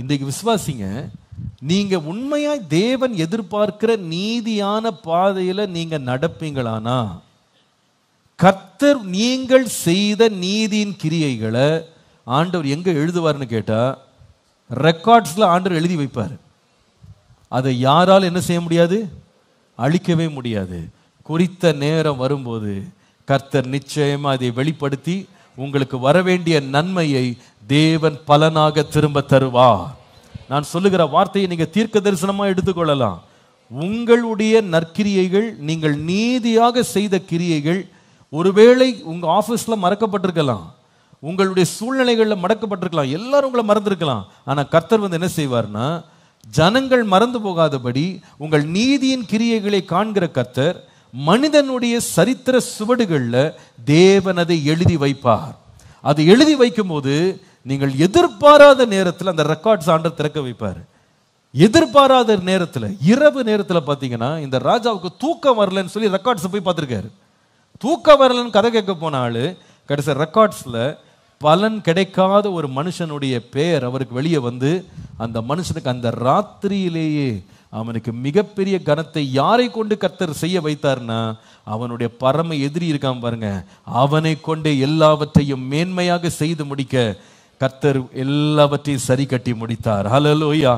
இன்றைக்கு விசுவாசிங்க, நீங்க உண்மையாய் தேவன் எதிர்பார்க்கிற நீதியான பாதையில நீங்க நடப்பீங்களானா, கர்த்தர் நீங்கள் செய்த நீதியின் கிரியைகளை ஆண்டவர் எங்க எழுதுவார்னு கேட்டா, ரெக்கார்ட்ஸ்ல ஆண்டவர் எழுதி வைப்பார். அதை யாரால் என்ன செய்ய முடியாது? அழிக்கவே முடியாது. குறித்த நேரம் வரும்போது கர்த்தர் நிச்சயமா அதை வெளிப்படுத்தி உங்களுக்கு வரவேண்டிய நன்மையை தேவன் பலனாக திரும்ப தருவார். நான் சொல்லுகிற வார்த்தையை நீங்க தீர்க்க தரிசனமா எடுத்துக்கொள்ளலாம். உங்களுடைய நற்கிரியைகள், நீங்கள் நீதியாக செய்த கிரியைகள் ஒருவேளை உங்க ஆபீஸ்ல மறக்கப்பட்டிருக்கலாம், உங்களுடைய சூழ்நிலைகளில் மறக்கப்பட்டிருக்கலாம், எல்லாரும் உங்களை மறந்திருக்கலாம். ஆனா கர்த்தர் வந்து என்ன செய்வார்னா, ஜனங்கள் மறந்து போகாதபடி உங்கள் நீதியின் கிரியைகளை காண்கிற கர்த்தர் மனிதனுடைய சரித்திர சுவடுகள்ல தேவன் அதை எழுதி வைப்பார். அது எழுதி வைக்கும் போது நீங்கள் எதிர்பாராத நேரத்தில் அந்த ரெக்கார்ட்ஸ் ஆண்டவர் திறக்க வைப்பார். எதிர்பாராத நேரத்தில், இரவு நேரத்தில் பார்த்தீங்கன்னா, இந்த ராஜாவுக்கு தூக்கம் வரலன்னு சொல்லி ரெக்கார்ட்ஸ் போய் பார்த்துருக்காரு. தூக்கம் வரலன்னு கதை கேட்க போன ஆளு கடைசி ரெக்கார்ட்ஸ்ல பலன் கிடைக்காத ஒரு மனுஷனுடைய பெயர் அவருக்கு வெளியே வந்து, அந்த மனுஷனுக்கு அந்த ராத்திரியிலேயே அவனுக்கு மிகப்பெரிய கனத்தை யாரை கொண்டு கர்த்தர் செய்ய வைத்தார்னா, அவனுடைய பரம எதிரி இருக்கான் பாருங்க, அவனை கொண்டு எல்லாவற்றையும் மேன்மையாக செய்து முடிக்க கர்த்தர் எல்லாவற்றையும் சரி கட்டி முடித்தார். ஹல்லேலூயா.